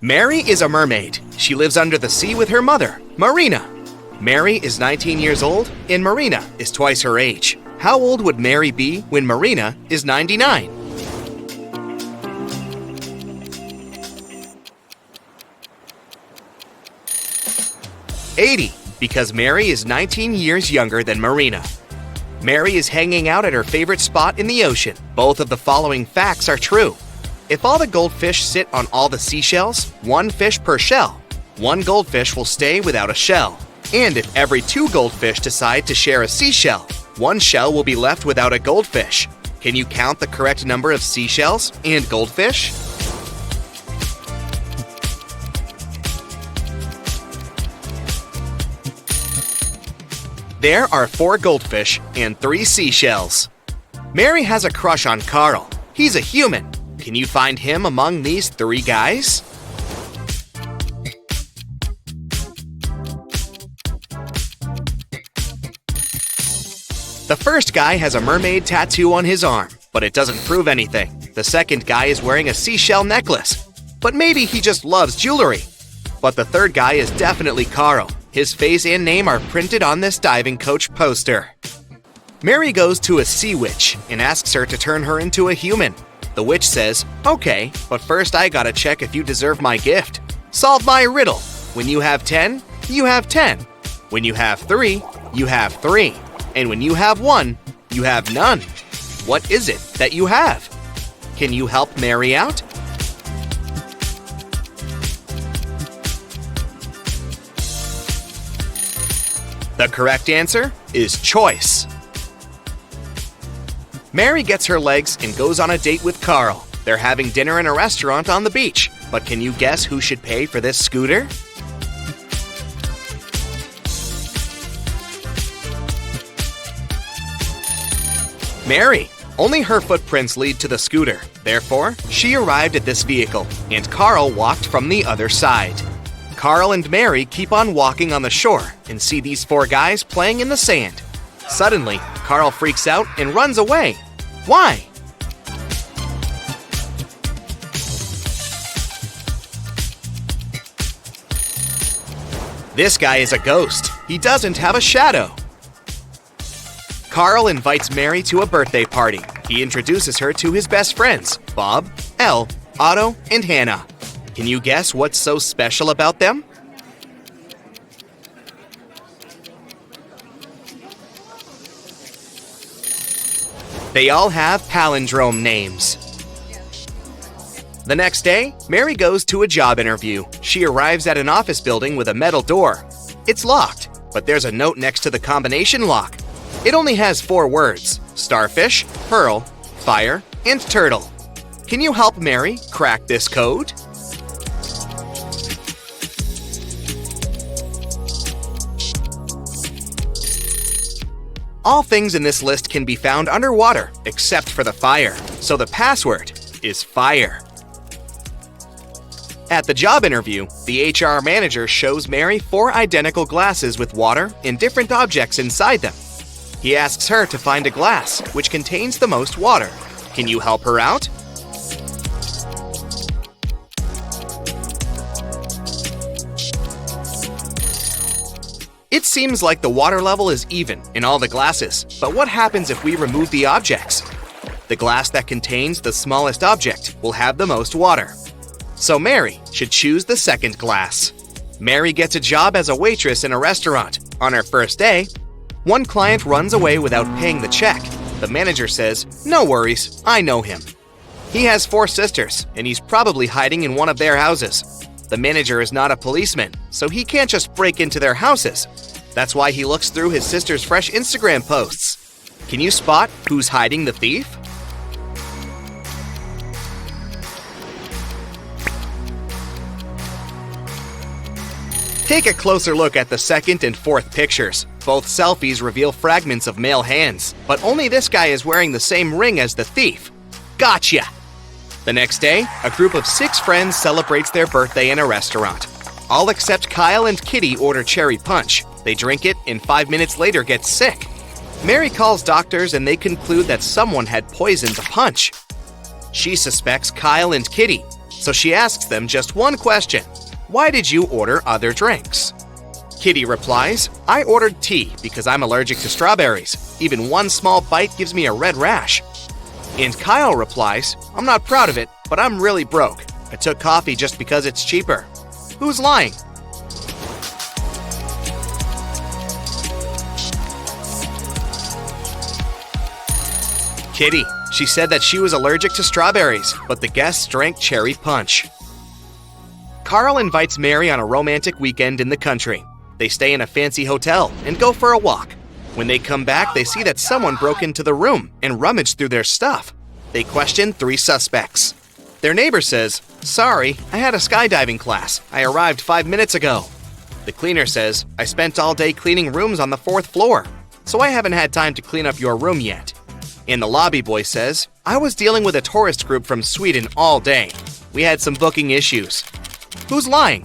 Mary is a mermaid. She lives under the sea with her mother, Marina. Mary is 19 years old and Marina is twice her age. How old would Mary be when Marina is 99? Because Mary is 19 years younger than Marina. Mary is hanging out at her favorite spot in the ocean. Both of the following facts are true. If all the goldfish sit on all the seashells, one fish per shell, one goldfish will stay without a shell. And if every two goldfish decide to share a seashell, one shell will be left without a goldfish. Can you count the correct number of seashells and goldfish? There are 4 goldfish and 3 seashells. Mary has a crush on Carl. He's a human. Can you find him among these 3 guys? The first guy has a mermaid tattoo on his arm, but it doesn't prove anything. The second guy is wearing a seashell necklace, but maybe he just loves jewelry. But the third guy is definitely Carl. His face and name are printed on this diving coach poster. Mary goes to a sea witch and asks her to turn her into a human. The witch says, "Okay, but first I gotta check if you deserve my gift. Solve my riddle. When you have 10, you have 10. When you have 3, you have 3. And when you have 1, you have none. What is it that you have? Can you help Mary out?" The correct answer is choice. Mary gets her legs and goes on a date with Carl. They're having dinner in a restaurant on the beach. But can you guess who should pay for this scooter? Mary. Only her footprints lead to the scooter. Therefore, she arrived at this vehicle, and Carl walked from the other side. Carl and Mary keep on walking on the shore and see these 4 guys playing in the sand. Suddenly, Carl freaks out and runs away. Why? This guy is a ghost. He doesn't have a shadow. Carl invites Mary to a birthday party. He introduces her to his best friends, Bob, Elle, Otto, and Hannah. Can you guess what's so special about them? They all have palindrome names. The next day, Mary goes to a job interview. She arrives at an office building with a metal door. It's locked, but there's a note next to the combination lock. It only has 4 words: starfish, pearl, fire, and turtle. Can you help Mary crack this code? All things in this list can be found underwater, except for the fire. So the password is fire. At the job interview, the HR manager shows Mary 4 identical glasses with water and different objects inside them. He asks her to find a glass which contains the most water. Can you help her out? It seems like the water level is even in all the glasses, but what happens if we remove the objects? The glass that contains the smallest object will have the most water. So Mary should choose the second glass. Mary gets a job as a waitress in a restaurant. On her first day, one client runs away without paying the check. The manager says, "No worries, I know him." He has 4 sisters, and he's probably hiding in one of their houses. The manager is not a policeman, so he can't just break into their houses. That's why he looks through his sister's fresh Instagram posts. Can you spot who's hiding the thief? Take a closer look at the second and fourth pictures. Both selfies reveal fragments of male hands, but only this guy is wearing the same ring as the thief. Gotcha! The next day, a group of 6 friends celebrates their birthday in a restaurant. All except Kyle and Kitty order cherry punch. They drink it and 5 minutes later get sick. Mary calls doctors and they conclude that someone had poisoned the punch. She suspects Kyle and Kitty. So she asks them just one question. Why did you order other drinks? Kitty replies, I ordered tea because I'm allergic to strawberries. Even one small bite gives me a red rash. And Kyle replies, I'm not proud of it, but I'm really broke. I took coffee just because it's cheaper. Who's lying? Kitty. She said that she was allergic to strawberries, but the guests drank cherry punch. Carl invites Mary on a romantic weekend in the country. They stay in a fancy hotel and go for a walk. When they come back, they see that someone broke into the room and rummaged through their stuff. They question 3 suspects. Their neighbor says, Sorry, I had a skydiving class. I arrived 5 minutes ago. The cleaner says, I spent all day cleaning rooms on the 4th floor, so I haven't had time to clean up your room yet. And the lobby boy says, I was dealing with a tourist group from Sweden all day. We had some booking issues. Who's lying?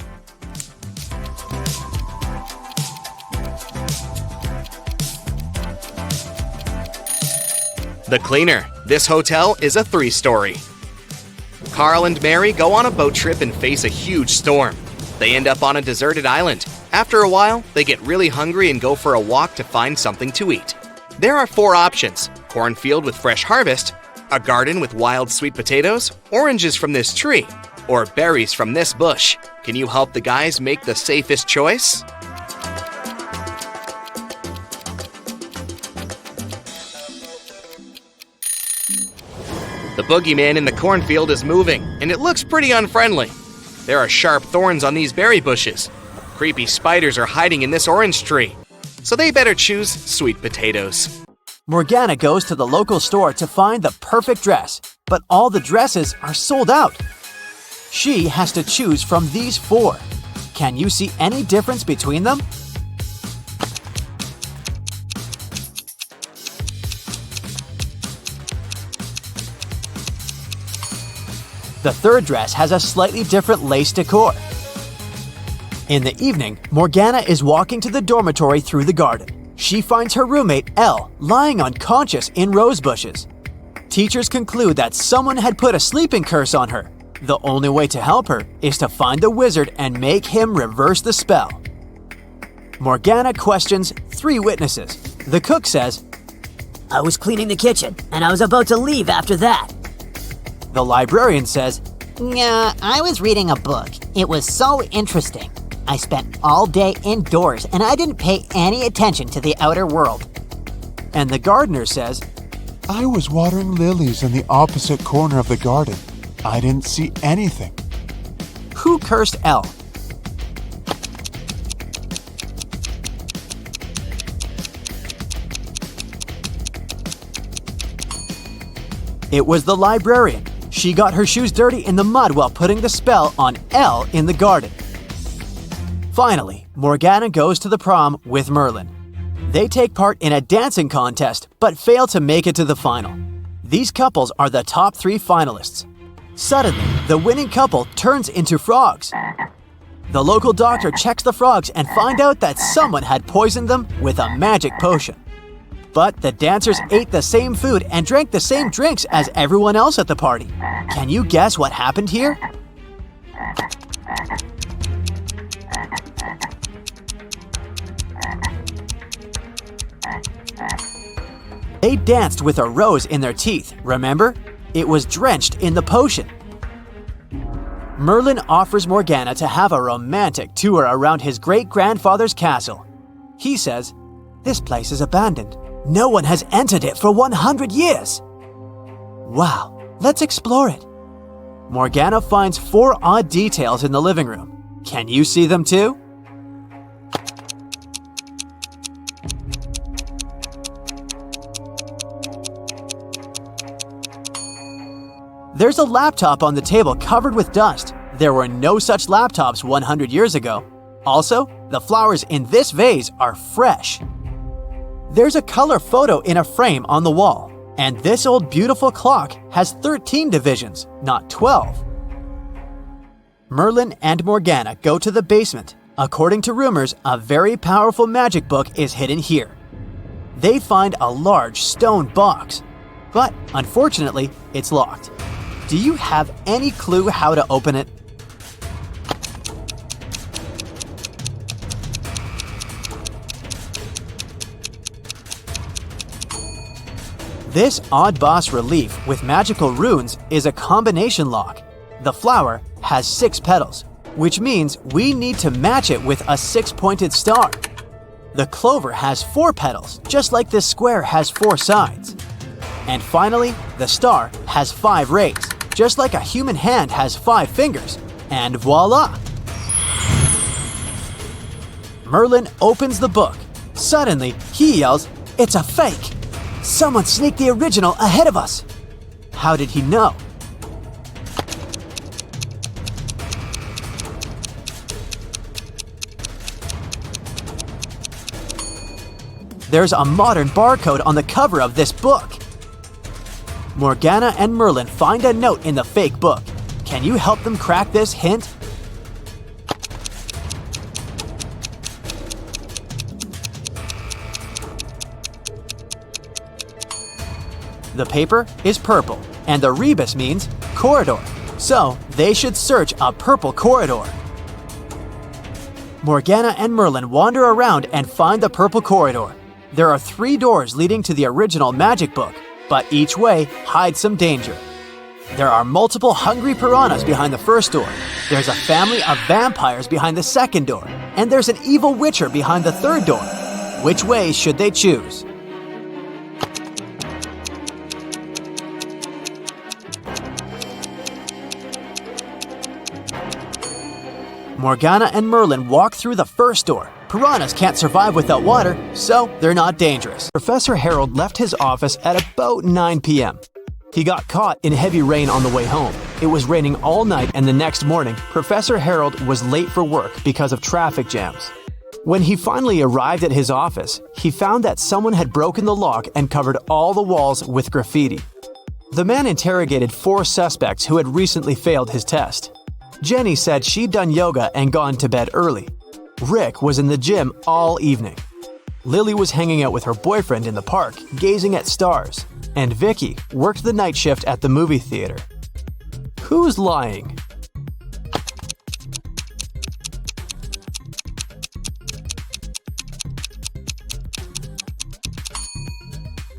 The cleaner. This hotel is a 3-story. Carl and Mary go on a boat trip and face a huge storm. They end up on a deserted island. After a while, they get really hungry and go for a walk to find something to eat. There are 4 options: cornfield with fresh harvest, a garden with wild sweet potatoes, oranges from this tree, or berries from this bush. Can you help the guys make the safest choice? The boogeyman in the cornfield is moving, and it looks pretty unfriendly. There are sharp thorns on these berry bushes. Creepy spiders are hiding in this orange tree. So they better choose sweet potatoes. Morgana goes to the local store to find the perfect dress, but all the dresses are sold out. She has to choose from these 4. Can you see any difference between them? The 3rd dress has a slightly different lace decor. In the evening, Morgana is walking to the dormitory through the garden. She finds her roommate, Elle, lying unconscious in rose bushes. Teachers conclude that someone had put a sleeping curse on her. The only way to help her is to find the wizard and make him reverse the spell. Morgana questions 3 witnesses. The cook says, I was cleaning the kitchen, and I was about to leave after that. The librarian says, Yeah, I was reading a book. It was so interesting. I spent all day indoors and I didn't pay any attention to the outer world. And the gardener says, I was watering lilies in the opposite corner of the garden. I didn't see anything. Who cursed Elle? It was the librarian. She got her shoes dirty in the mud while putting the spell on Elle in the garden. Finally, Morgana goes to the prom with Merlin. They take part in a dancing contest, but fail to make it to the final. These couples are the top 3 finalists. Suddenly, the winning couple turns into frogs. The local doctor checks the frogs and finds out that someone had poisoned them with a magic potion. But the dancers ate the same food and drank the same drinks as everyone else at the party. Can you guess what happened here? They danced with a rose in their teeth, remember? It was drenched in the potion. Merlin offers Morgana to have a romantic tour around his great-grandfather's castle. He says, This place is abandoned. No one has entered it for 100 years. Wow, let's explore it. Morgana finds 4 odd details in the living room. Can you see them too? There's a laptop on the table covered with dust. There were no such laptops 100 years ago. Also, the flowers in this vase are fresh. There's a color photo in a frame on the wall, and this old beautiful clock has 13 divisions, not 12. Merlin and Morgana go to the basement. According to rumors, a very powerful magic book is hidden here. They find a large stone box, but unfortunately, it's locked. Do you have any clue how to open it? This odd boss relief with magical runes is a combination lock. The flower has 6 petals, which means we need to match it with a 6-pointed star. The clover has 4 petals, just like this square has 4 sides. And finally, the star has 5 rays, just like a human hand has 5 fingers. And voila! Merlin opens the book. Suddenly, he yells, "It's a fake! Someone sneaked the original ahead of us!" How did he know? There's a modern barcode on the cover of this book. Morgana and Merlin find a note in the fake book. Can you help them crack this hint? The paper is purple, and the rebus means corridor, so they should search a purple corridor. Morgana and Merlin wander around and find the purple corridor. There are 3 doors leading to the original magic book, but each way hides some danger. There are multiple hungry piranhas behind the first door. There's a family of vampires behind the second door, and there's an evil witcher behind the third door. Which way should they choose? Morgana and Merlin walk through the first door. Piranhas can't survive without water, so they're not dangerous. Professor Harold left his office at about 9 p.m. He got caught in heavy rain on the way home. It was raining all night, and the next morning, Professor Harold was late for work because of traffic jams. When he finally arrived at his office, he found that someone had broken the lock and covered all the walls with graffiti. The man interrogated 4 suspects who had recently failed his test. Jenny said she'd done yoga and gone to bed early. Rick was in the gym all evening. Lily was hanging out with her boyfriend in the park, gazing at stars. And Vicky worked the night shift at the movie theater. Who's lying?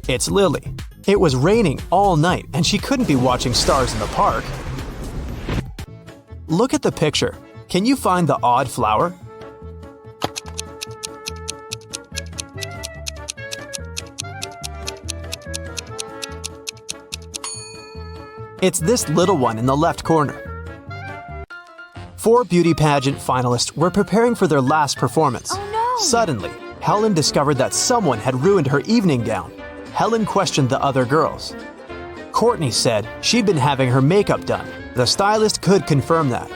It's Lily. It was raining all night and she couldn't be watching stars in the park. Look at the picture. Can you find the odd flower? It's this little one in the left corner. 4 beauty pageant finalists were preparing for their last performance. Oh no! Suddenly, Helen discovered that someone had ruined her evening gown. Helen questioned the other girls. Courtney said she'd been having her makeup done. The stylist could confirm that.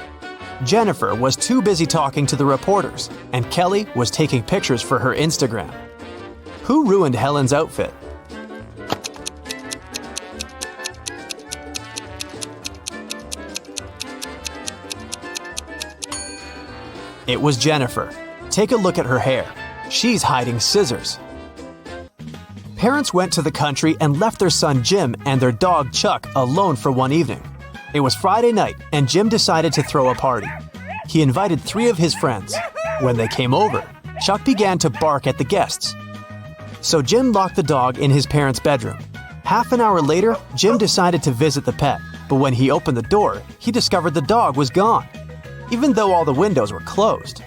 Jennifer was too busy talking to the reporters, and Kelly was taking pictures for her Instagram. Who ruined Helen's outfit? It was Jennifer. Take a look at her hair. She's hiding scissors. Parents went to the country and left their son Jim and their dog Chuck alone for one evening. It was Friday night, and Jim decided to throw a party. He invited 3 of his friends. When they came over, Chuck began to bark at the guests. So Jim locked the dog in his parents' bedroom. Half an hour later, Jim decided to visit the pet, but when he opened the door, he discovered the dog was gone, even though all the windows were closed.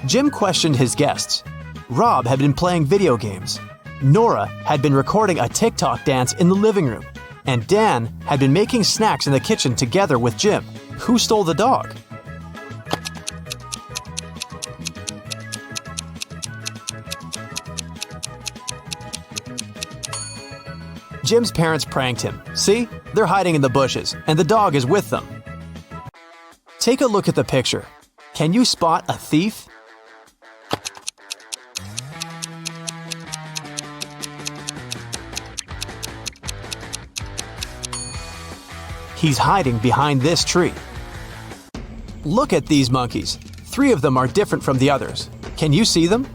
Jim questioned his guests. Rob had been playing video games. Nora had been recording a TikTok dance in the living room. And Dan had been making snacks in the kitchen together with Jim. Who stole the dog? Jim's parents pranked him. See? They're hiding in the bushes, and the dog is with them. Take a look at the picture. Can you spot a thief? He's hiding behind this tree. Look at these monkeys. 3 of them are different from the others. Can you see them?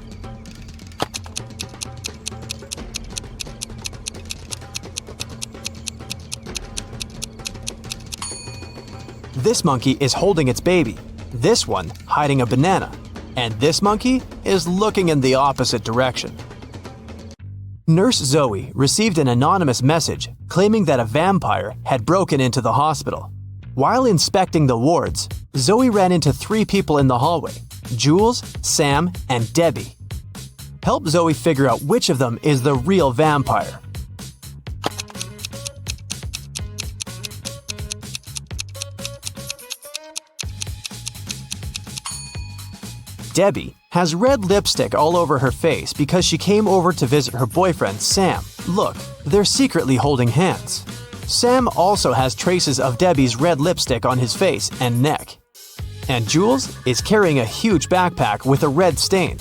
This monkey is holding its baby, this one hiding a banana, and this monkey is looking in the opposite direction. Nurse Zoe received an anonymous message claiming that a vampire had broken into the hospital. While inspecting the wards, Zoe ran into 3 people in the hallway: Jules, Sam, and Debbie. Help Zoe figure out which of them is the real vampire. Debbie has red lipstick all over her face because she came over to visit her boyfriend, Sam. Look, they're secretly holding hands. Sam also has traces of Debbie's red lipstick on his face and neck. And Jules is carrying a huge backpack with a red stain.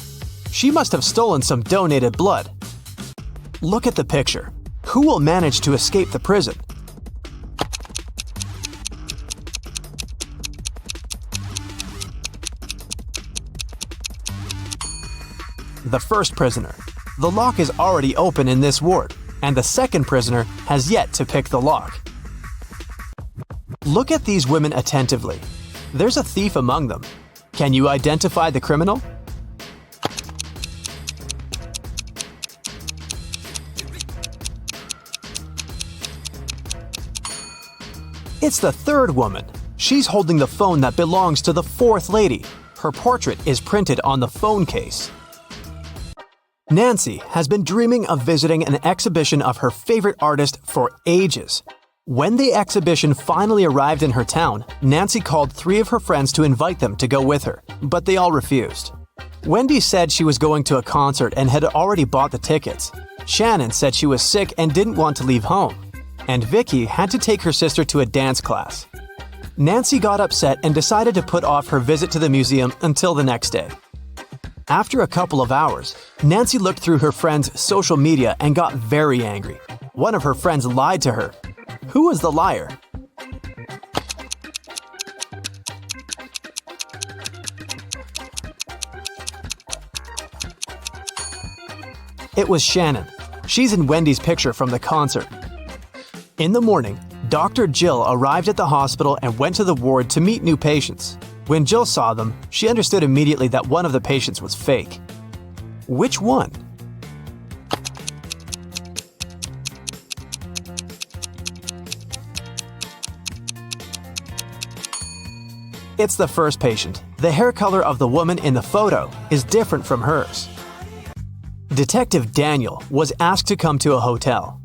She must have stolen some donated blood. Look at the picture. Who will manage to escape the prison? The first prisoner. The lock is already open in this ward, and the second prisoner has yet to pick the lock. Look at these women attentively. There's a thief among them. Can you identify the criminal? It's the third woman. She's holding the phone that belongs to the fourth lady. Her portrait is printed on the phone case. Nancy has been dreaming of visiting an exhibition of her favorite artist for ages. When the exhibition finally arrived in her town, Nancy called 3 of her friends to invite them to go with her, but they all refused. Wendy said she was going to a concert and had already bought the tickets. Shannon said she was sick and didn't want to leave home. And Vicky had to take her sister to a dance class. Nancy got upset and decided to put off her visit to the museum until the next day. After a couple of hours, Nancy looked through her friend's social media and got very angry. One of her friends lied to her. Who was the liar? It was Shannon. She's in Wendy's picture from the concert. In the morning, Dr. Jill arrived at the hospital and went to the ward to meet new patients. When Jill saw them, she understood immediately that one of the patients was fake. Which one? It's the first patient. The hair color of the woman in the photo is different from hers. Detective Daniel was asked to come to a hotel.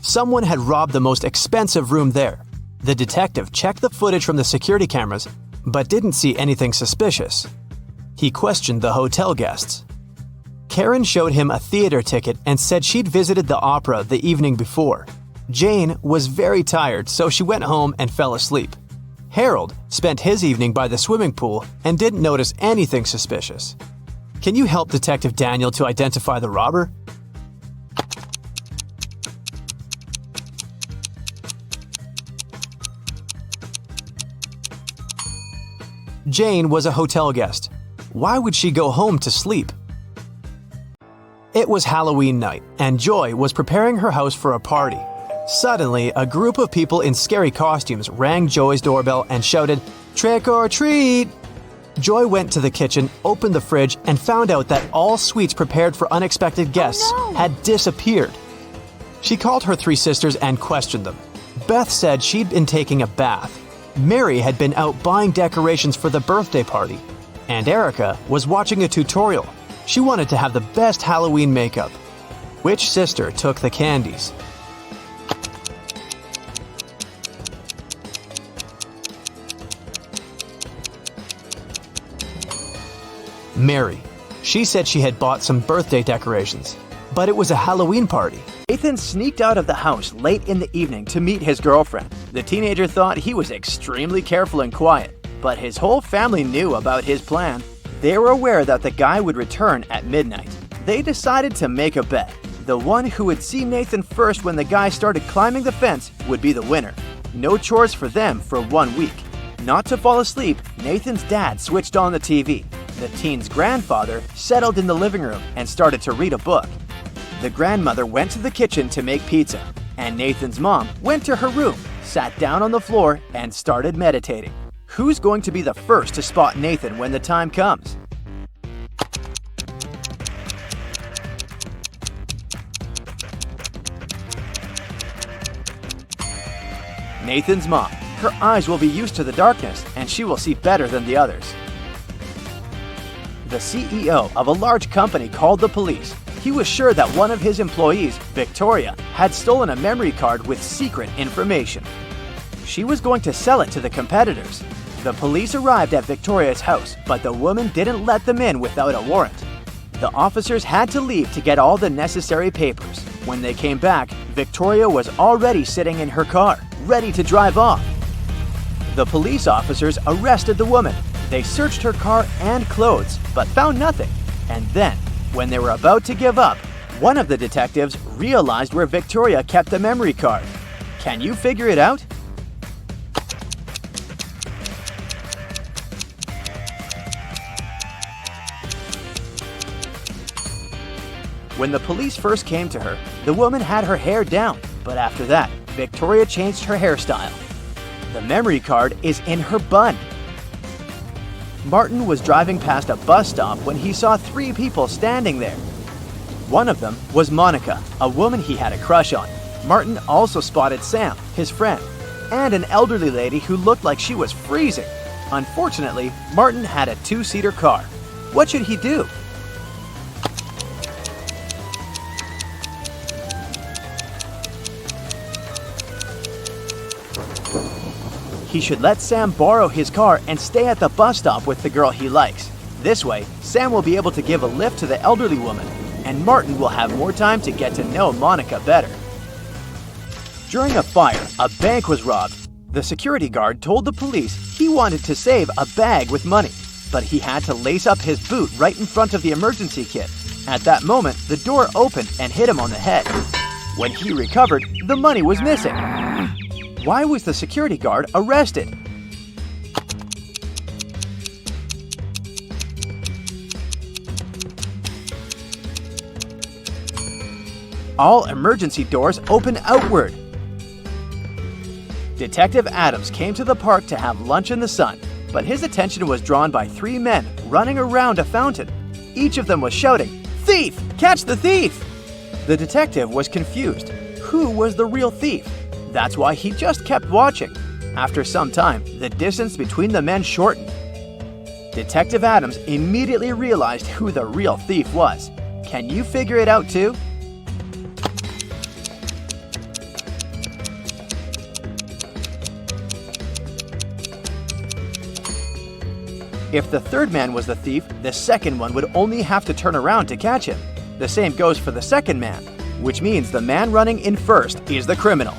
Someone had robbed the most expensive room there. The detective checked the footage from the security cameras, but didn't see anything suspicious. He questioned the hotel guests. Karen showed him a theater ticket and said she'd visited the opera the evening before. Jane was very tired, so she went home and fell asleep. Harold spent his evening by the swimming pool and didn't notice anything suspicious. Can you help Detective Daniel to identify the robber? Jane was a hotel guest. Why would she go home to sleep? It was Halloween night, and Joy was preparing her house for a party. Suddenly, a group of people in scary costumes rang Joy's doorbell and shouted, "Trick or treat!" Joy went to the kitchen, opened the fridge, and found out that all sweets prepared for unexpected guests had disappeared. She called her 3 sisters and questioned them. Beth said she'd been taking a bath. Mary had been out buying decorations for the birthday party. And Erica was watching a tutorial. She wanted to have the best Halloween makeup. Which sister took the candies? Mary. She said she had bought some birthday decorations, but it was a Halloween party. Nathan sneaked out of the house late in the evening to meet his girlfriend. The teenager thought he was extremely careful and quiet, but his whole family knew about his plan. They were aware that the guy would return at midnight. They decided to make a bet. The one who would see Nathan first when the guy started climbing the fence would be the winner. No chores for them for 1 week. Not to fall asleep, Nathan's dad switched on the TV. The teen's grandfather settled in the living room and started to read a book. The grandmother went to the kitchen to make pizza, and Nathan's mom went to her room, sat down on the floor, and started meditating. Who's going to be the first to spot Nathan when the time comes? Nathan's mom. Her eyes will be used to the darkness, and she will see better than the others. The CEO of a large company called the police. He was sure that one of his employees, Victoria, had stolen a memory card with secret information. She was going to sell it to the competitors. The police arrived at Victoria's house, but the woman didn't let them in without a warrant. The officers had to leave to get all the necessary papers. When they came back, Victoria was already sitting in her car, ready to drive off. The police officers arrested the woman. They searched her car and clothes, but found nothing. And then, when they were about to give up, one of the detectives realized where Victoria kept the memory card. Can you figure it out? When the police first came to her, the woman had her hair down, but after that, Victoria changed her hairstyle. The memory card is in her bun. Martin was driving past a bus stop when he saw 3 people standing there. One of them was Monica, a woman he had a crush on. Martin also spotted Sam, his friend, and an elderly lady who looked like she was freezing. Unfortunately, Martin had a 2-seater car. What should he do? He should let Sam borrow his car and stay at the bus stop with the girl he likes. This way, Sam will be able to give a lift to the elderly woman, and Martin will have more time to get to know Monica better. During a fire, a bank was robbed. The security guard told the police he wanted to save a bag with money, but he had to lace up his boot right in front of the emergency kit. At that moment, the door opened and hit him on the head. When he recovered, the money was missing. Why was the security guard arrested? All emergency doors open outward. Detective Adams came to the park to have lunch in the sun, but his attention was drawn by 3 men running around a fountain. Each of them was shouting, "Thief! Catch the thief!" The detective was confused. Who was the real thief? That's why he just kept watching. After some time, the distance between the men shortened. Detective Adams immediately realized who the real thief was. Can you figure it out too? If the third man was the thief, the second one would only have to turn around to catch him. The same goes for the second man, which means the man running in first is the criminal.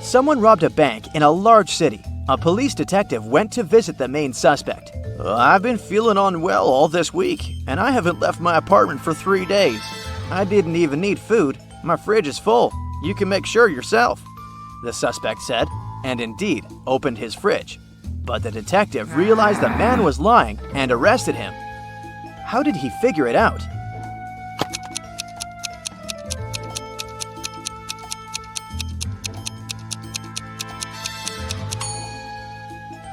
Someone robbed a bank in a large city. A police detective went to visit the main suspect. "I've been feeling unwell all this week, and I haven't left my apartment for 3 days. I didn't even need food. My fridge is full. You can make sure yourself," the suspect said, and indeed opened his fridge. But the detective realized the man was lying and arrested him. How did he figure it out?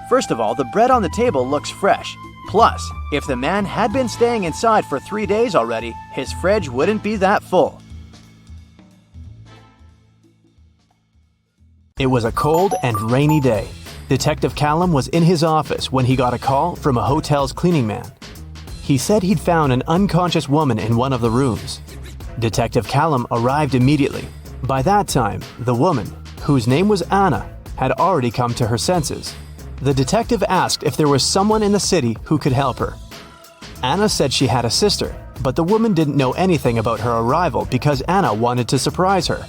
First of all, the bread on the table looks fresh. Plus, if the man had been staying inside for 3 days already, his fridge wouldn't be that full. It was a cold and rainy day. Detective Callum was in his office when he got a call from a hotel's cleaning man. He said he'd found an unconscious woman in one of the rooms. Detective Callum arrived immediately. By that time, the woman, whose name was Anna, had already come to her senses. The detective asked if there was someone in the city who could help her. Anna said she had a sister, but the woman didn't know anything about her arrival because Anna wanted to surprise her.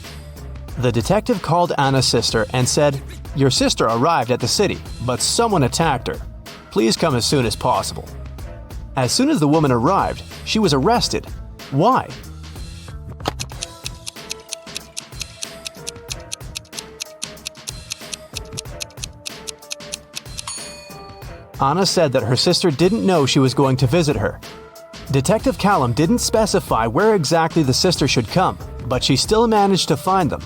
The detective called Anna's sister and said, "Your sister arrived at the city, but someone attacked her. Please come as soon as possible." As soon as the woman arrived, she was arrested. Why? Anna said that her sister didn't know she was going to visit her. Detective Callum didn't specify where exactly the sister should come, but she still managed to find them.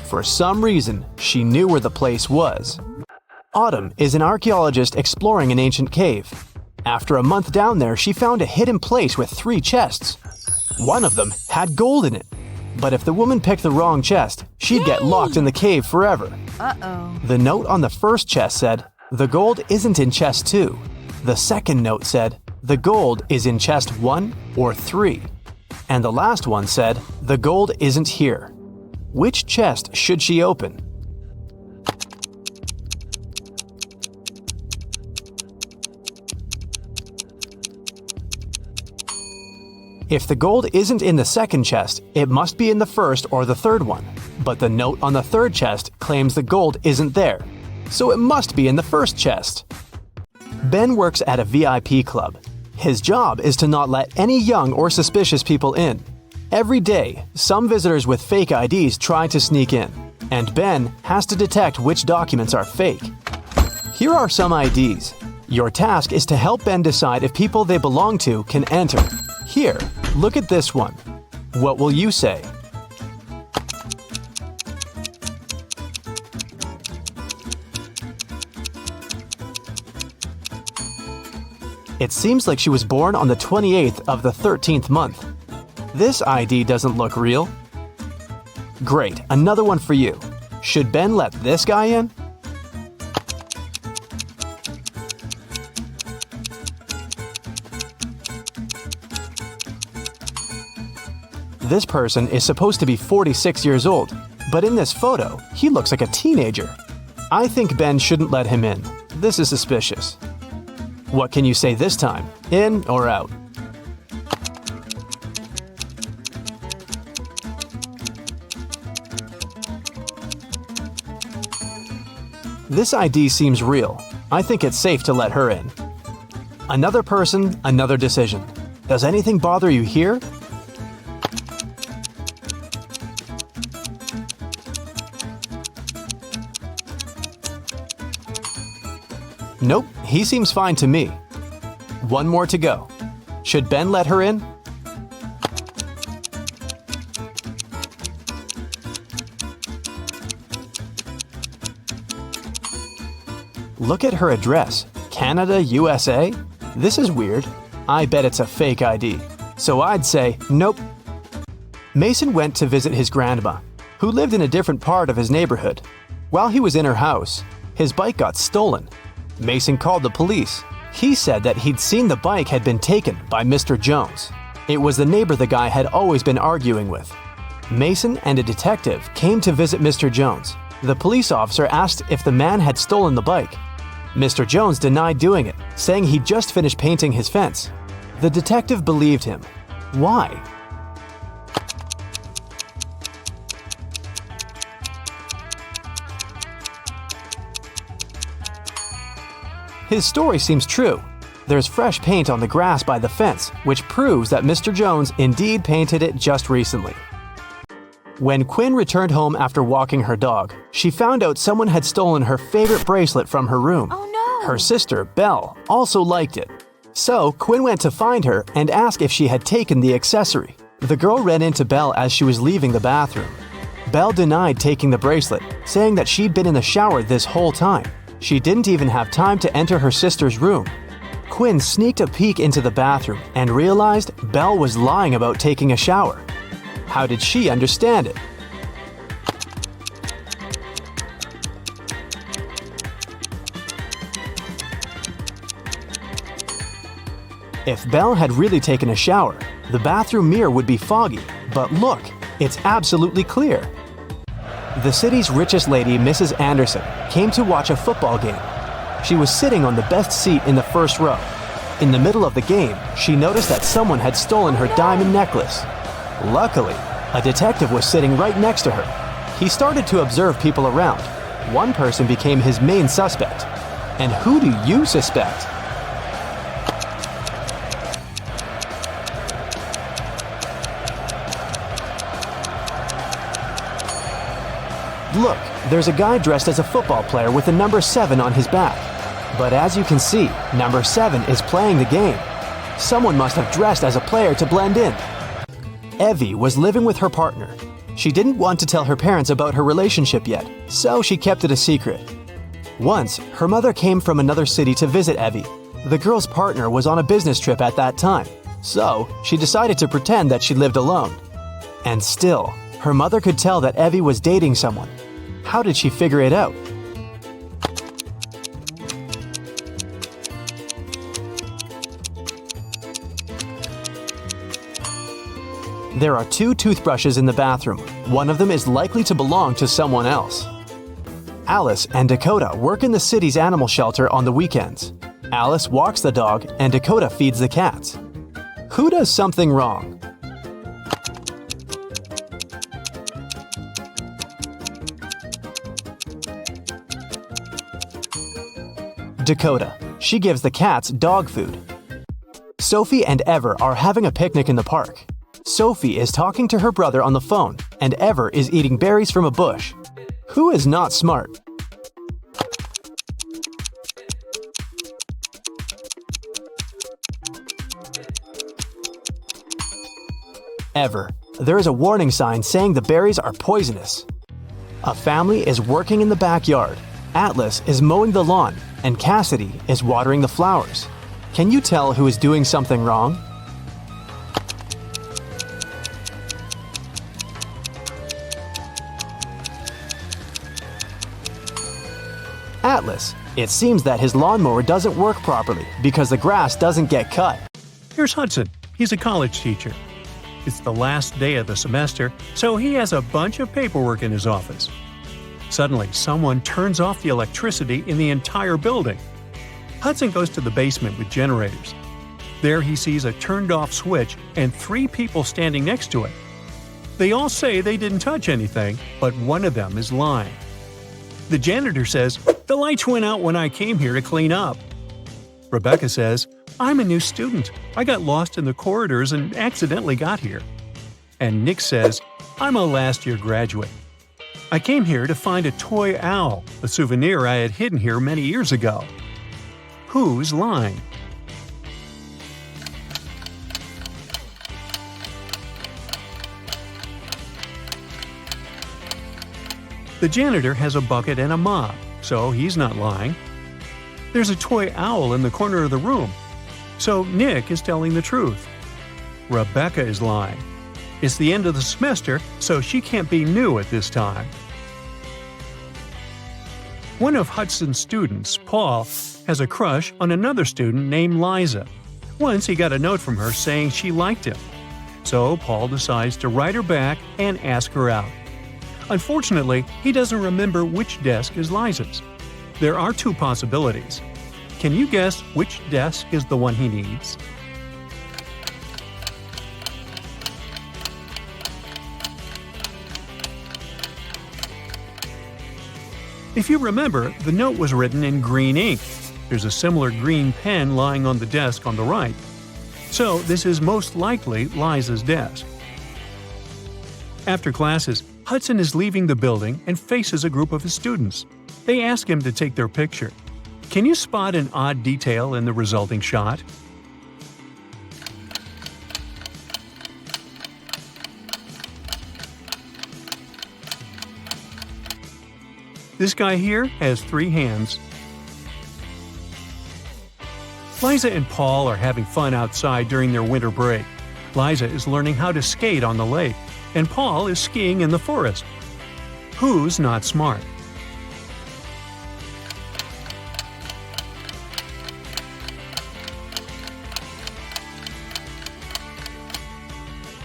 For some reason, she knew where the place was. Autumn is an archaeologist exploring an ancient cave. After a month down there, she found a hidden place with 3 chests. One of them had gold in it. But if the woman picked the wrong chest, she'd get locked in the cave forever. Uh-oh. The note on the first chest said, "The gold isn't in chest 2." The second note said, "The gold is in chest 1 or 3." And the last one said, "The gold isn't here." Which chest should she open? If the gold isn't in the second chest, it must be in the first or the third one. But the note on the third chest claims the gold isn't there, so it must be in the first chest. Ben works at a VIP club. His job is to not let any young or suspicious people in. Every day, some visitors with fake IDs try to sneak in, and Ben has to detect which documents are fake. Here are some IDs. Your task is to help Ben decide if people they belong to can enter. Here, look at this one. What will you say? It seems like she was born on the 28th of the 13th month. This ID doesn't look real. Great, another one for you. Should Ben let this guy in? This person is supposed to be 46 years old, but in this photo, he looks like a teenager. I think Ben shouldn't let him in. This is suspicious. What can you say this time? In or out? This ID seems real. I think it's safe to let her in. Another person, another decision. Does anything bother you here? Nope, he seems fine to me. One more to go. Should Ben let her in? Look at her address. Canada, USA? This is weird. I bet it's a fake ID. So I'd say nope. Mason went to visit his grandma, who lived in a different part of his neighborhood. While he was in her house, his bike got stolen. Mason called the police. He said that he'd seen the bike had been taken by Mr. Jones. It was the neighbor the guy had always been arguing with. Mason and a detective came to visit Mr. Jones. The police officer asked if the man had stolen the bike. Mr. Jones denied doing it, saying he'd just finished painting his fence. The detective believed him. Why? His story seems true. There's fresh paint on the grass by the fence, which proves that Mr. Jones indeed painted it just recently. When Quinn returned home after walking her dog, she found out someone had stolen her favorite bracelet from her room. Oh no! Her sister, Belle, also liked it. So Quinn went to find her and asked if she had taken the accessory. The girl ran into Belle as she was leaving the bathroom. Belle denied taking the bracelet, saying that she'd been in the shower this whole time. She didn't even have time to enter her sister's room. Quinn sneaked a peek into the bathroom and realized Belle was lying about taking a shower. How did she understand it? If Belle had really taken a shower, the bathroom mirror would be foggy, but look, it's absolutely clear. The city's richest lady, Mrs. Anderson, came to watch a football game. She was sitting on the best seat in the first row. In the middle of the game, she noticed that someone had stolen her diamond necklace. Luckily, a detective was sitting right next to her. He started to observe people around. One person became his main suspect. And who do you suspect? Look, there's a guy dressed as a football player with the number 7 on his back. But as you can see, number 7 is playing the game. Someone must have dressed as a player to blend in. Evie was living with her partner. She didn't want to tell her parents about her relationship yet, so she kept it a secret. Once, her mother came from another city to visit Evie. The girl's partner was on a business trip at that time, so she decided to pretend that she lived alone. And still, her mother could tell that Evie was dating someone. How did she figure it out? There are 2 toothbrushes in the bathroom. One of them is likely to belong to someone else. Alice and Dakota work in the city's animal shelter on the weekends. Alice walks the dog and Dakota feeds the cats. Who does something wrong? Dakota. She gives the cats dog food. Sophie and Ever are having a picnic in the park. Sophie is talking to her brother on the phone, and Ever is eating berries from a bush. Who is not smart? Ever. There is a warning sign saying the berries are poisonous. A family is working in the backyard. Atlas is mowing the lawn, and Cassidy is watering the flowers. Can you tell who is doing something wrong? Atlas. It seems that his lawnmower doesn't work properly because the grass doesn't get cut. Here's Hudson. He's a college teacher. It's the last day of the semester, so he has a bunch of paperwork in his office. Suddenly, someone turns off the electricity in the entire building. Hudson goes to the basement with generators. There he sees a turned-off switch and 3 people standing next to it. They all say they didn't touch anything, but one of them is lying. The janitor says, "The lights went out when I came here to clean up." Rebecca says, "I'm a new student. I got lost in the corridors and accidentally got here." And Nick says, "I'm a last-year graduate. I came here to find a toy owl, a souvenir I had hidden here many years ago." Who's lying? The janitor has a bucket and a mop, so he's not lying. There's a toy owl in the corner of the room, so Nick is telling the truth. Rebecca is lying. It's the end of the semester, so she can't be new at this time. One of Hudson's students, Paul, has a crush on another student named Liza. Once he got a note from her saying she liked him. So Paul decides to write her back and ask her out. Unfortunately, he doesn't remember which desk is Liza's. There are 2 possibilities. Can you guess which desk is the one he needs? If you remember, the note was written in green ink. There's a similar green pen lying on the desk on the right. So this is most likely Liza's desk. After classes, Hudson is leaving the building and faces a group of his students. They ask him to take their picture. Can you spot an odd detail in the resulting shot? This guy here has 3 hands. Liza and Paul are having fun outside during their winter break. Liza is learning how to skate on the lake, and Paul is skiing in the forest. Who's not smart?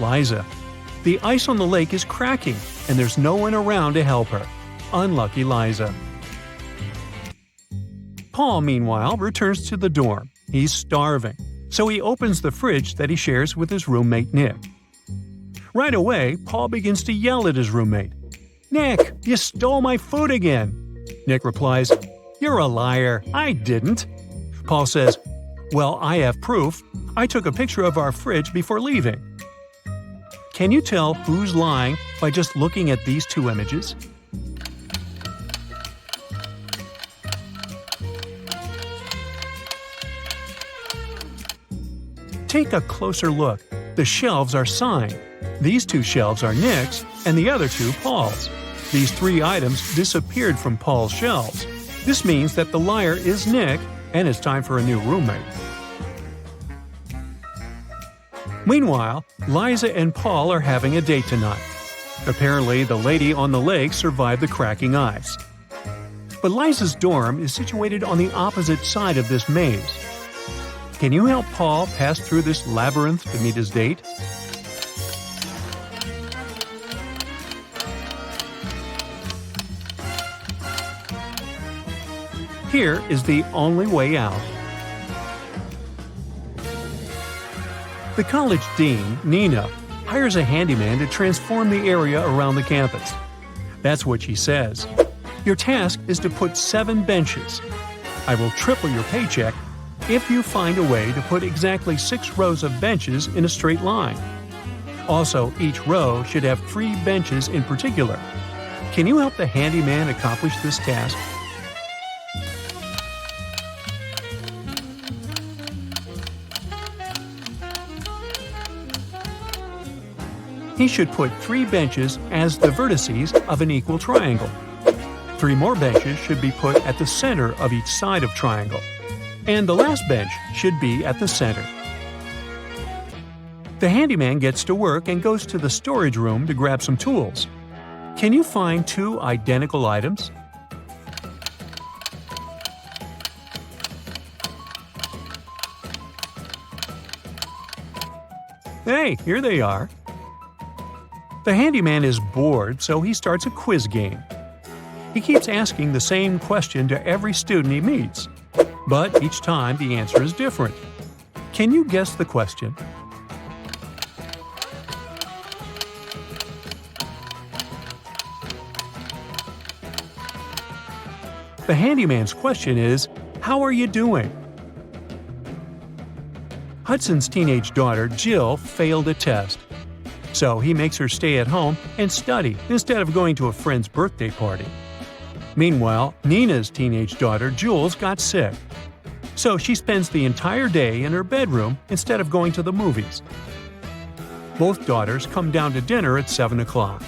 Liza. The ice on the lake is cracking, and there's no one around to help her. Unlucky Liza. Paul, meanwhile, returns to the dorm. He's starving, so he opens the fridge that he shares with his roommate Nick. Right away, Paul begins to yell at his roommate. "Nick, you stole my food again!" Nick replies, "You're a liar. I didn't." Paul says, "Well, I have proof. I took a picture of our fridge before leaving." Can you tell who's lying by just looking at these 2 images? Take a closer look. The shelves are signed. These 2 shelves are Nick's and the other 2 Paul's. These 3 items disappeared from Paul's shelves. This means that the liar is Nick, and it's time for a new roommate. Meanwhile, Liza and Paul are having a date tonight. Apparently, the lady on the lake survived the cracking ice. But Liza's dorm is situated on the opposite side of this maze. Can you help Paul pass through this labyrinth to meet his date? Here is the only way out. The college dean, Nina, hires a handyman to transform the area around the campus. That's what she says. Your task is to put 7 benches. I will triple your paycheck if you find a way to put exactly 6 rows of benches in a straight line. Also, each row should have 3 benches in particular. Can you help the handyman accomplish this task? He should put 3 benches as the vertices of an equal triangle. 3 more benches should be put at the center of each side of triangle. And the last bench should be at the center. The handyman gets to work and goes to the storage room to grab some tools. Can you find 2 identical items? Hey, here they are. The handyman is bored, so he starts a quiz game. He keeps asking the same question to every student he meets, but each time the answer is different. Can you guess the question? The handyman's question is, "How are you doing?" Hudson's teenage daughter, Jill, failed a test. So he makes her stay at home and study instead of going to a friend's birthday party. Meanwhile, Nina's teenage daughter, Jules, got sick. So she spends the entire day in her bedroom instead of going to the movies. Both daughters come down to dinner at 7 o'clock.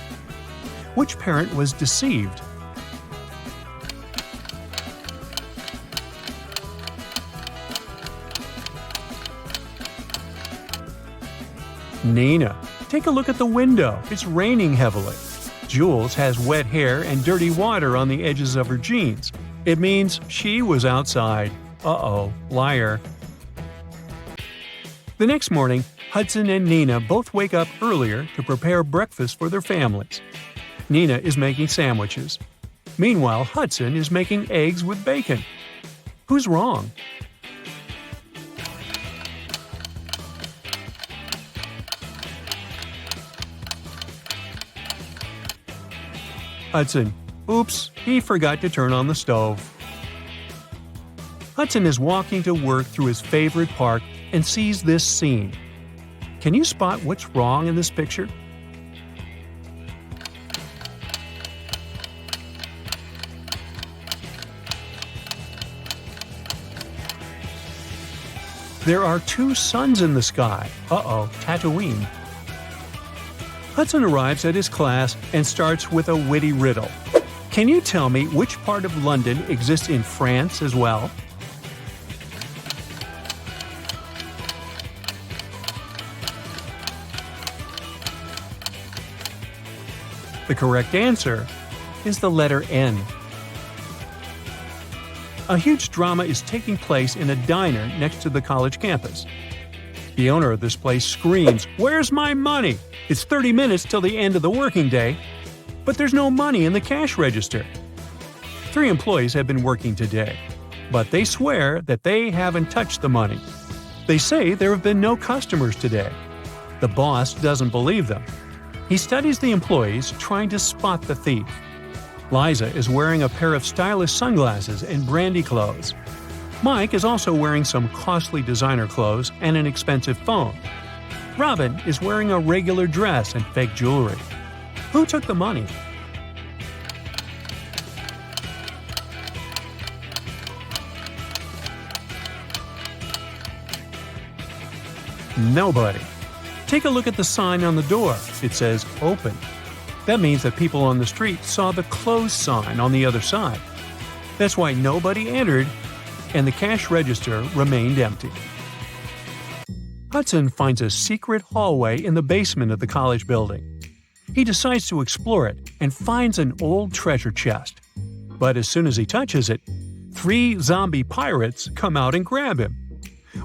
Which parent was deceived? Nina. Take a look at the window. It's raining heavily. Jules has wet hair and dirty water on the edges of her jeans. It means she was outside. Uh-oh, liar. The next morning, Hudson and Nina both wake up earlier to prepare breakfast for their families. Nina is making sandwiches. Meanwhile, Hudson is making eggs with bacon. Who's wrong? Hudson. Oops, he forgot to turn on the stove. Hudson is walking to work through his favorite park and sees this scene. Can you spot what's wrong in this picture? There are 2 suns in the sky. Uh-oh, Tatooine. Hudson arrives at his class and starts with a witty riddle. Can you tell me which part of London exists in France as well? The correct answer is the letter N. A huge drama is taking place in a diner next to the college campus. The owner of this place screams, "Where's my money? It's 30 minutes till the end of the working day." But there's no money in the cash register. 3 employees have been working today, but they swear that they haven't touched the money. They say there have been no customers today. The boss doesn't believe them. He studies the employees, trying to spot the thief. Liza is wearing a pair of stylish sunglasses and brandy clothes. Mike is also wearing some costly designer clothes and an expensive phone. Robin is wearing a regular dress and fake jewelry. Who took the money? Nobody. Take a look at the sign on the door. It says open. That means that people on the street saw the closed sign on the other side. That's why nobody entered, and the cash register remained empty. Hudson finds a secret hallway in the basement of the college building. He decides to explore it and finds an old treasure chest. But as soon as he touches it, 3 zombie pirates come out and grab him.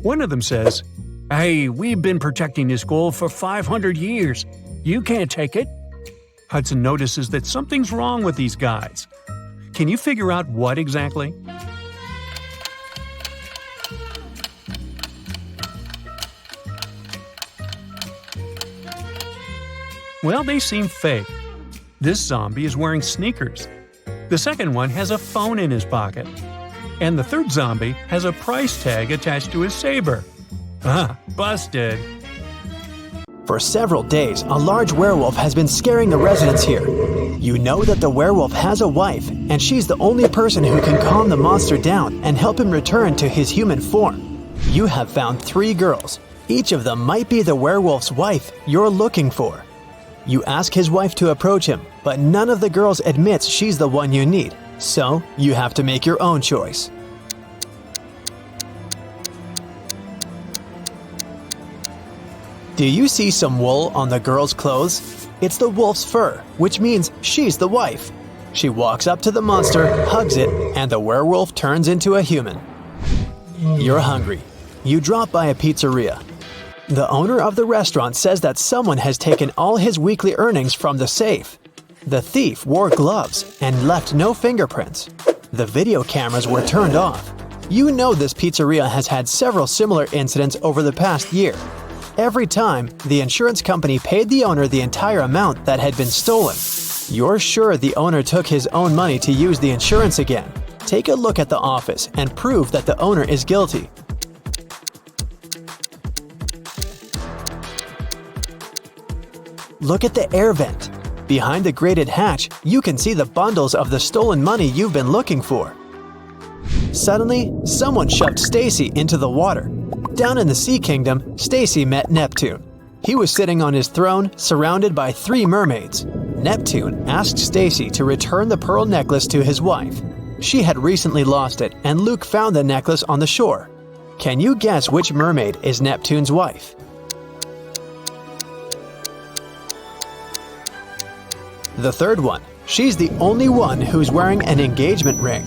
One of them says, "Hey, we've been protecting this gold for 500 years. You can't take it." Hudson notices that something's wrong with these guys. Can you figure out what exactly? Well, they seem fake. This zombie is wearing sneakers. The second one has a phone in his pocket. And the third zombie has a price tag attached to his saber. Busted. For several days, a large werewolf has been scaring the residents here. You know that the werewolf has a wife, and she's the only person who can calm the monster down and help him return to his human form. You have found 3 girls. Each of them might be the werewolf's wife you're looking for. You ask his wife to approach him, but none of the girls admits she's the one you need, so you have to make your own choice. Do you see some wool on the girl's clothes? It's the wolf's fur, which means she's the wife. She walks up to the monster, hugs it, and the werewolf turns into a human. You're hungry. You drop by a pizzeria. The owner of the restaurant says that someone has taken all his weekly earnings from the safe. The thief wore gloves and left no fingerprints. The video cameras were turned off. You know this pizzeria has had several similar incidents over the past year. Every time, the insurance company paid the owner the entire amount that had been stolen. You're sure the owner took his own money to use the insurance again. Take a look at the office and prove that the owner is guilty. Look at the air vent. Behind the grated hatch, you can see the bundles of the stolen money you've been looking for. Suddenly, someone shoved Stacy into the water. Down in the Sea Kingdom, Stacy met Neptune. He was sitting on his throne, surrounded by 3 mermaids. Neptune asked Stacy to return the pearl necklace to his wife. She had recently lost it, and Luke found the necklace on the shore. Can you guess which mermaid is Neptune's wife? The third one. She's the only one who's wearing an engagement ring.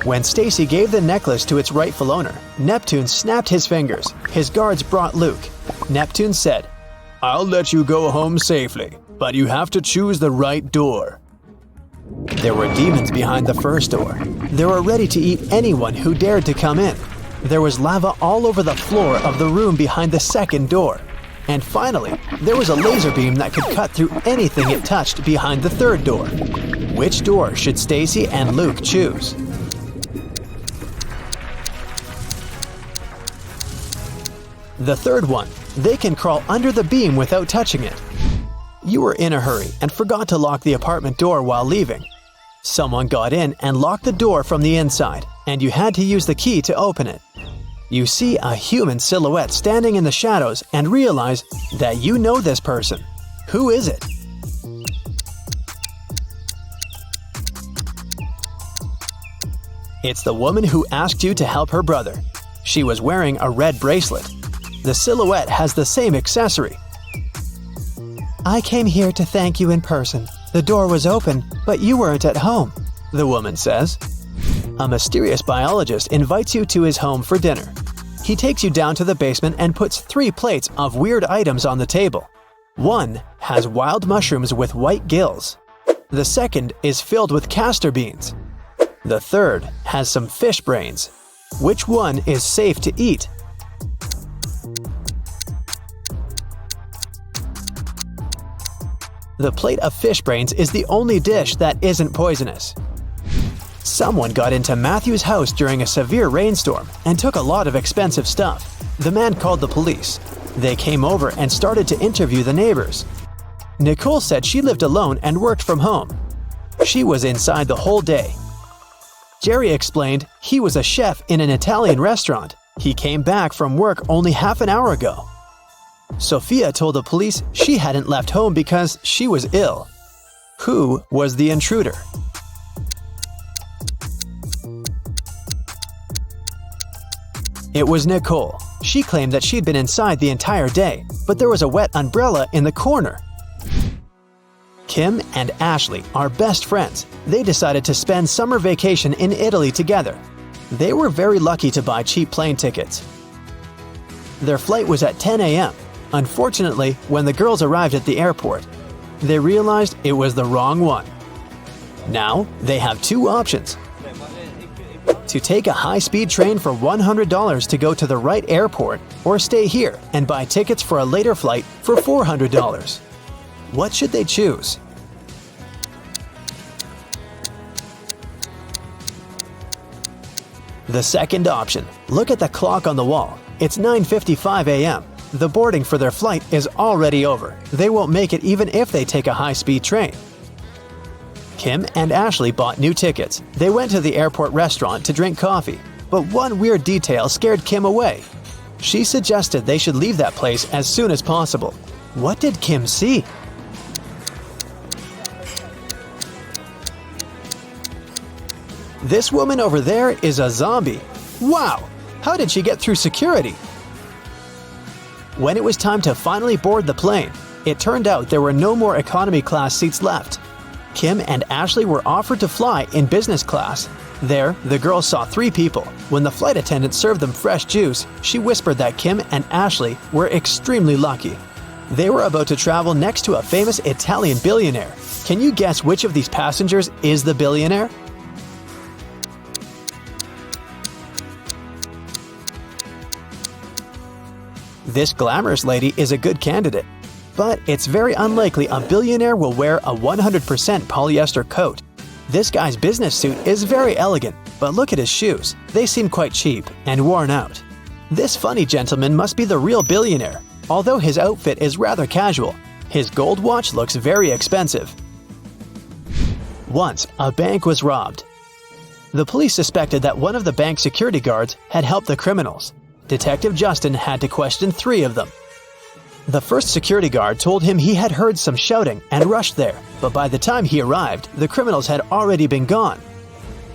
When Stacy gave the necklace to its rightful owner, Neptune snapped his fingers. His guards brought Luke. Neptune said, "I'll let you go home safely, but you have to choose the right door." There were demons behind the first door. They were ready to eat anyone who dared to come in. There was lava all over the floor of the room behind the second door. And finally, there was a laser beam that could cut through anything it touched behind the third door. Which door should Stacy and Luke choose? The third one. They can crawl under the beam without touching it. You were in a hurry and forgot to lock the apartment door while leaving. Someone got in and locked the door from the inside, and you had to use the key to open it. You see a human silhouette standing in the shadows and realize that you know this person. Who is it? It's the woman who asked you to help her brother. She was wearing a red bracelet. The silhouette has the same accessory. "I came here to thank you in person. The door was open, but you weren't at home," the woman says. A mysterious biologist invites you to his home for dinner. He takes you down to the basement and puts 3 plates of weird items on the table. One has wild mushrooms with white gills. The second is filled with castor beans. The third has some fish brains. Which one is safe to eat? The plate of fish brains is the only dish that isn't poisonous. Someone got into Matthew's house during a severe rainstorm and took a lot of expensive stuff. The man called the police. They came over and started to interview the neighbors. Nicole said she lived alone and worked from home. She was inside the whole day. Jerry explained he was a chef in an Italian restaurant. He came back from work only half an hour ago. Sophia told the police she hadn't left home because she was ill. Who was the intruder? It was Nicole. She claimed that she'd been inside the entire day, but there was a wet umbrella in the corner. Kim and Ashley are best friends. They decided to spend summer vacation in Italy together. They were very lucky to buy cheap plane tickets. Their flight was at 10 a.m. Unfortunately, when the girls arrived at the airport, they realized it was the wrong one. Now, they have two options: to take a high-speed train for $100 to go to the right airport, or stay here and buy tickets for a later flight for $400. What should they choose? The second option. Look at the clock on the wall. It's 9:55 a.m. The boarding for their flight is already over. They won't make it even if they take a high-speed train. Kim and Ashley bought new tickets. They went to the airport restaurant to drink coffee, but one weird detail scared Kim away. She suggested they should leave that place as soon as possible. What did Kim see? This woman over there is a zombie. Wow! How did she get through security? When it was time to finally board the plane, it turned out there were no more economy class seats left. Kim and Ashley were offered to fly in business class. There, the girls saw 3 people. When the flight attendant served them fresh juice, she whispered that Kim and Ashley were extremely lucky. They were about to travel next to a famous Italian billionaire. Can you guess which of these passengers is the billionaire? This glamorous lady is a good candidate, but it's very unlikely a billionaire will wear a 100% polyester coat. This guy's business suit is very elegant, but look at his shoes. They seem quite cheap and worn out. This funny gentleman must be the real billionaire, although his outfit is rather casual. His gold watch looks very expensive. Once, a bank was robbed. The police suspected that one of the bank security guards had helped the criminals. Detective Justin had to question 3 of them. The first security guard told him he had heard some shouting and rushed there, but by the time he arrived, the criminals had already been gone.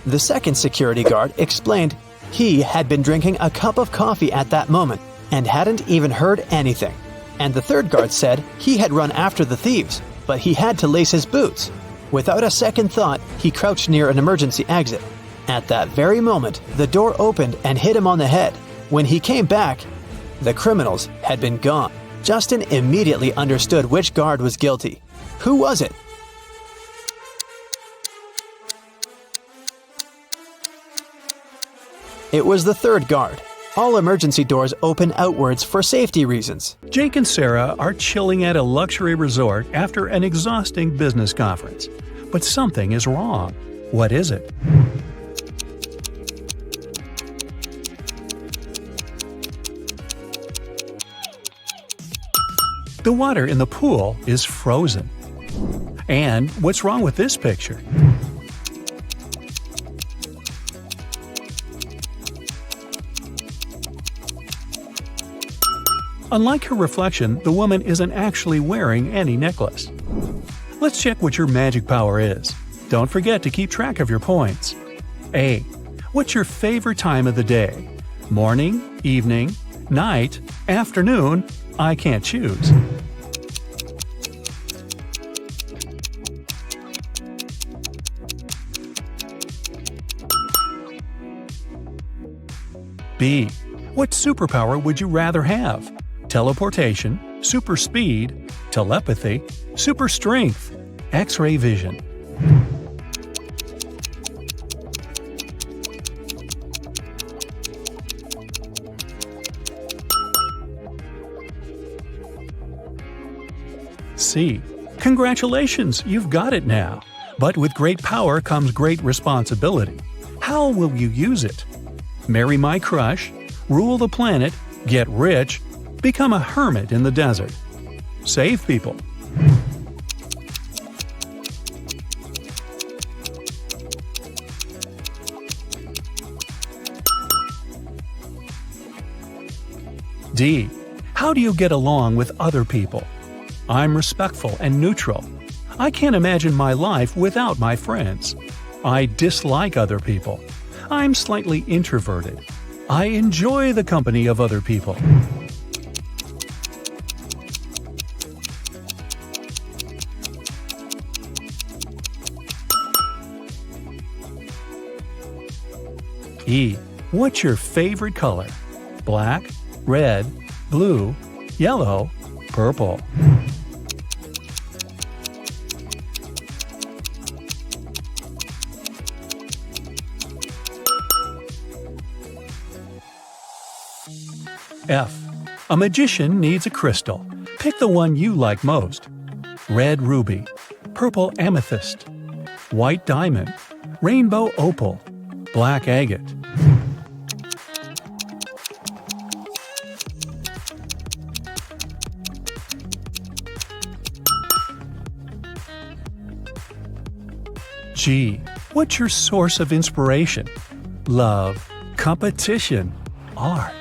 The second security guard explained he had been drinking a cup of coffee at that moment and hadn't even heard anything. And the third guard said he had run after the thieves, but he had to lace his boots. Without a second thought, he crouched near an emergency exit. At that very moment, the door opened and hit him on the head. When he came back, the criminals had been gone. Justin immediately understood which guard was guilty. Who was it? It was the third guard. All emergency doors open outwards for safety reasons. Jake and Sarah are chilling at a luxury resort after an exhausting business conference. But something is wrong. What is it? The water in the pool is frozen. And what's wrong with this picture? Unlike her reflection, the woman isn't actually wearing any necklace. Let's check what your magic power is. Don't forget to keep track of your points. A. What's your favorite time of the day? Morning, evening, night, afternoon? I can't choose. B. What superpower would you rather have? Teleportation, super speed, telepathy, super strength, X-ray vision. C. Congratulations, you've got it now. But with great power comes great responsibility. How will you use it? Marry my crush, rule the planet, get rich, become a hermit in the desert. Save people. D. How do you get along with other people? I'm respectful and neutral. I can't imagine my life without my friends. I dislike other people. I'm slightly introverted. I enjoy the company of other people. E. What's your favorite color? Black, red, blue, yellow, purple. F. A magician needs a crystal. Pick the one you like most. Red ruby, purple amethyst, white diamond, rainbow opal, black agate. G. What's your source of inspiration? Love, competition, art,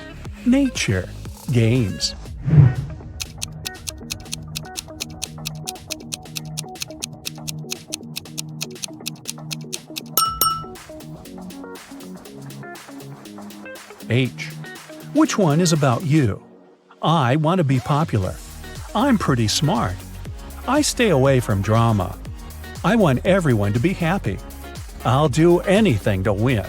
nature, games. H. Which one is about you? I want to be popular. I'm pretty smart. I stay away from drama. I want everyone to be happy. I'll do anything to win.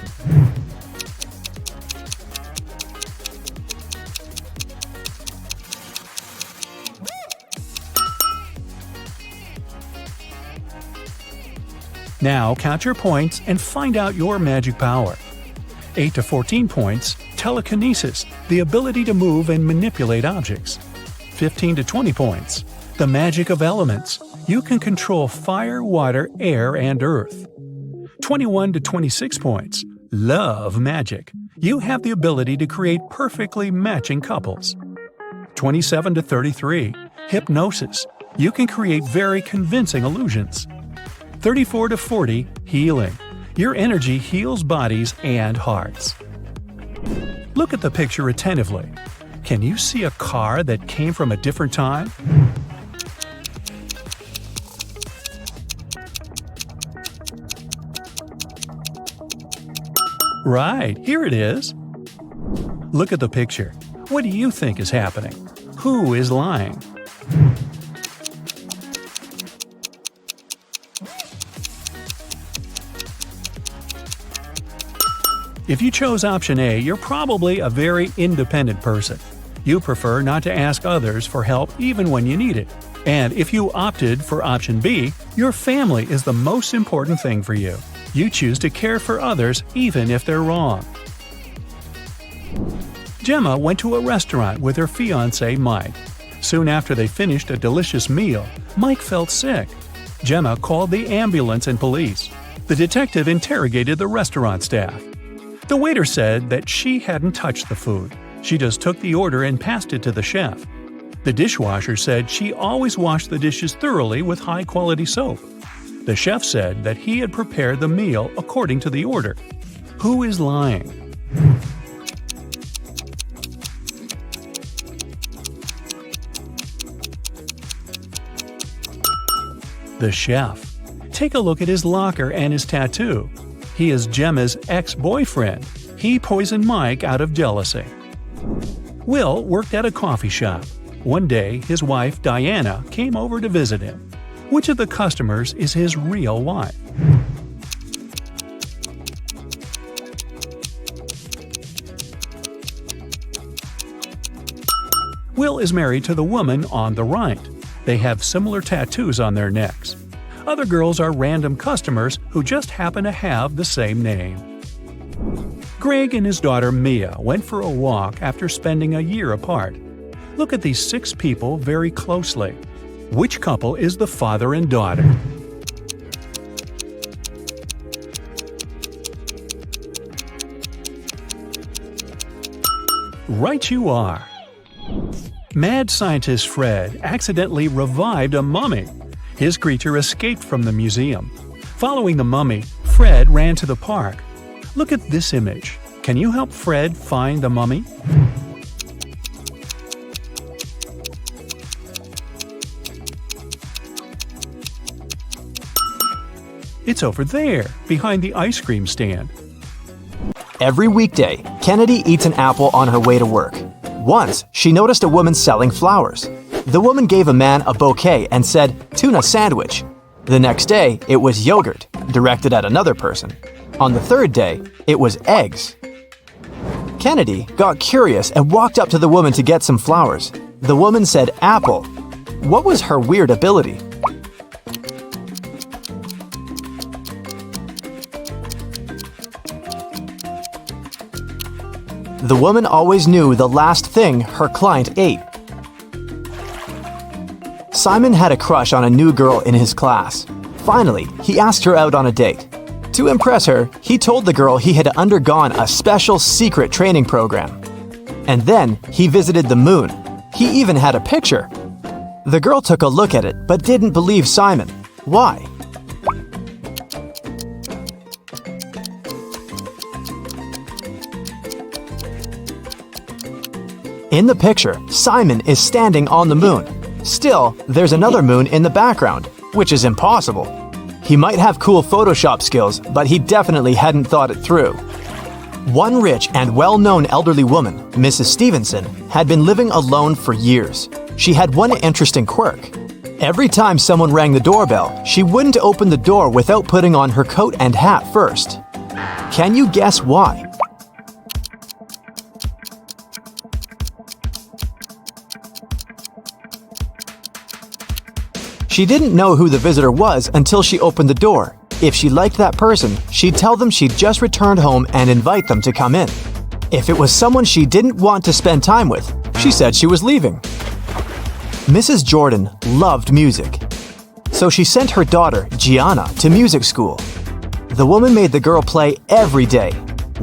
Now count your points and find out your magic power. 8 to 14 points, telekinesis, the ability to move and manipulate objects. 15 to 20 points, the magic of elements. You can control fire, water, air, and earth. 21 to 26 points, love magic. You have the ability to create perfectly matching couples. 27 to 33, hypnosis. You can create very convincing illusions. 34 to 40, healing. Your energy heals bodies and hearts. Look at the picture attentively. Can you see a car that came from a different time? Right, here it is. Look at the picture. What do you think is happening? Who is lying? If you chose option A, you're probably a very independent person. You prefer not to ask others for help even when you need it. And if you opted for option B, your family is the most important thing for you. You choose to care for others even if they're wrong. Gemma went to a restaurant with her fiancé Mike. Soon after they finished a delicious meal, Mike felt sick. Gemma called the ambulance and police. The detective interrogated the restaurant staff. The waiter said that she hadn't touched the food. She just took the order and passed it to the chef. The dishwasher said she always washed the dishes thoroughly with high-quality soap. The chef said that he had prepared the meal according to the order. Who is lying? The chef. Take a look at his locker and his tattoo. He is Gemma's ex-boyfriend. He poisoned Mike out of jealousy. Will worked at a coffee shop. One day, his wife, Diana, came over to visit him. Which of the customers is his real wife? Will is married to the woman on the right. They have similar tattoos on their necks. Other girls are random customers who just happen to have the same name. Greg and his daughter Mia went for a walk after spending a year apart. Look at these 6 people very closely. Which couple is the father and daughter? Right you are. Mad scientist Fred accidentally revived a mummy. His creature escaped from the museum. Following the mummy, Fred ran to the park. Look at this image. Can you help Fred find the mummy? It's over there, behind the ice cream stand. Every weekday, Kennedy eats an apple on her way to work. Once, she noticed a woman selling flowers. The woman gave a man a bouquet and said, "Tuna sandwich." The next day, it was yogurt, directed at another person. On the third day, it was eggs. Kennedy got curious and walked up to the woman to get some flowers. The woman said apple. What was her weird ability? The woman always knew the last thing her client ate. Simon had a crush on a new girl in his class. Finally, he asked her out on a date. To impress her, he told the girl he had undergone a special secret training program. And then he visited the moon. He even had a picture. The girl took a look at it but didn't believe Simon. Why? In the picture, Simon is standing on the moon. Still, there's another moon in the background, which is impossible. He might have cool Photoshop skills, but he definitely hadn't thought it through. One rich and well-known elderly woman, Mrs. Stevenson, had been living alone for years. She had one interesting quirk. Every time someone rang the doorbell, she wouldn't open the door without putting on her coat and hat first. Can you guess why? She didn't know who the visitor was until she opened the door. If she liked that person, she'd tell them she'd just returned home and invite them to come in. If it was someone she didn't want to spend time with, she said she was leaving. Mrs. Jordan loved music, so she sent her daughter, Gianna, to music school. The woman made the girl play every day.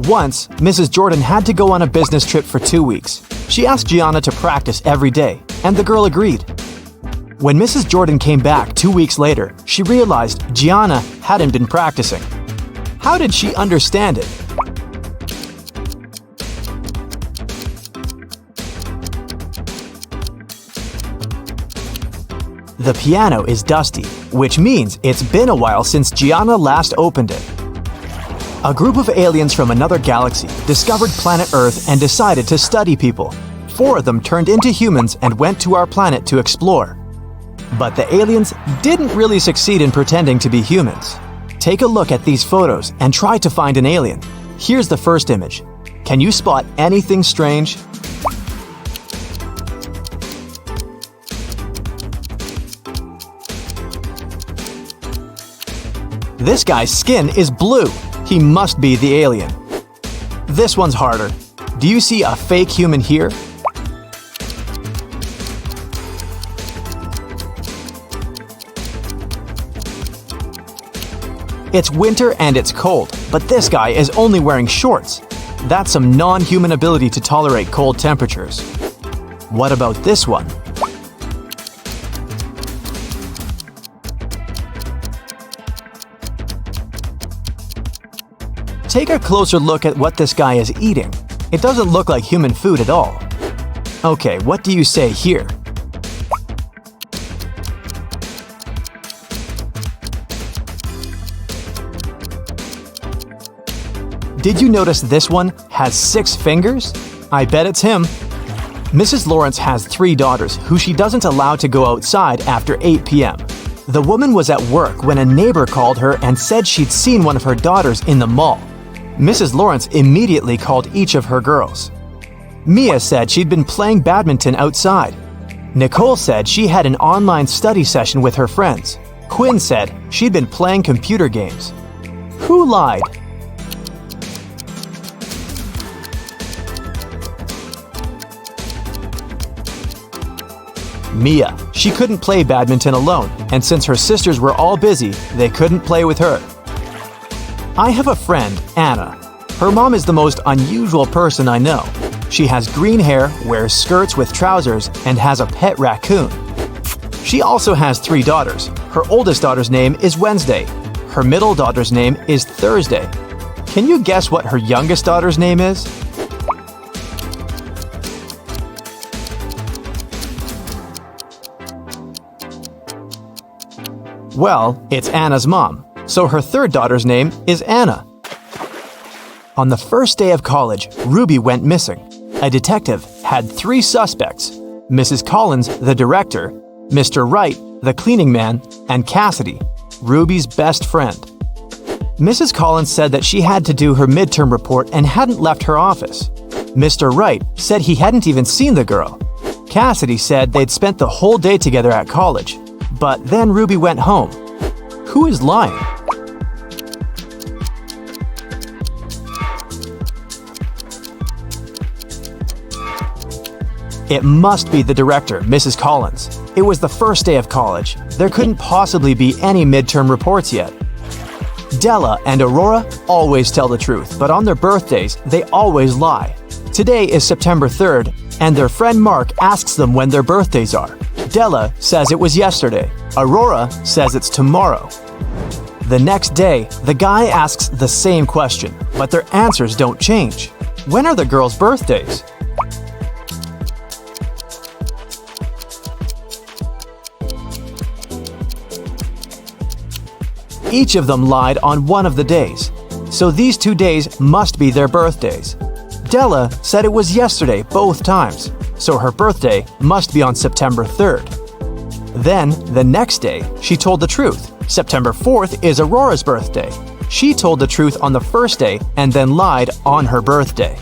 Once, Mrs. Jordan had to go on a business trip for 2 weeks. She asked Gianna to practice every day, and the girl agreed. When Mrs. Jordan came back 2 weeks later, she realized Gianna hadn't been practicing. How did she understand it? The piano is dusty, which means it's been a while since Gianna last opened it. A group of aliens from another galaxy discovered planet Earth and decided to study people. 4 of them turned into humans and went to our planet to explore. But the aliens didn't really succeed in pretending to be humans. Take a look at these photos and try to find an alien. Here's the first image. Can you spot anything strange? This guy's skin is blue. He must be the alien. This one's harder. Do you see a fake human here? It's winter and it's cold, but this guy is only wearing shorts. That's some non-human ability to tolerate cold temperatures. What about this one? Take a closer look at what this guy is eating. It doesn't look like human food at all. Okay, what do you say here? Did you notice this one has 6 fingers? I bet it's him. Mrs. Lawrence has 3 daughters who she doesn't allow to go outside after 8 p.m. The woman was at work when a neighbor called her and said she'd seen one of her daughters in the mall. Mrs. Lawrence immediately called each of her girls. Mia said she'd been playing badminton outside. Nicole said she had an online study session with her friends. Quinn said she'd been playing computer games. Who lied? Mia. She couldn't play badminton alone, and since her sisters were all busy, they couldn't play with her. I have a friend, Anna. Her mom is the most unusual person I know. She has green hair, wears skirts with trousers, and has a pet raccoon. She also has 3 daughters. Her oldest daughter's name is Wednesday. Her middle daughter's name is Thursday. Can you guess what her youngest daughter's name is? Well, it's Anna's mom, so her 3rd daughter's name is Anna. On the first day of college, Ruby went missing. A detective had 3 suspects: Mrs. Collins, the director, Mr. Wright, the cleaning man, and Cassidy, Ruby's best friend. Mrs. Collins said that she had to do her midterm report and hadn't left her office. Mr. Wright said he hadn't even seen the girl. Cassidy said they'd spent the whole day together at college. But then Ruby went home. Who is lying? It must be the director, Mrs. Collins. It was the first day of college. There couldn't possibly be any midterm reports yet. Della and Aurora always tell the truth, but on their birthdays, they always lie. Today is September 3rd, and their friend Mark asks them when their birthdays are. Della says it was yesterday. Aurora says it's tomorrow. The next day, the guy asks the same question, but their answers don't change. When are the girls' birthdays? Each of them lied on one of the days, so these 2 days must be their birthdays. Della said it was yesterday both times, so her birthday must be on September 3rd. Then, the next day, she told the truth. September 4th is Aurora's birthday. She told the truth on the first day and then lied on her birthday.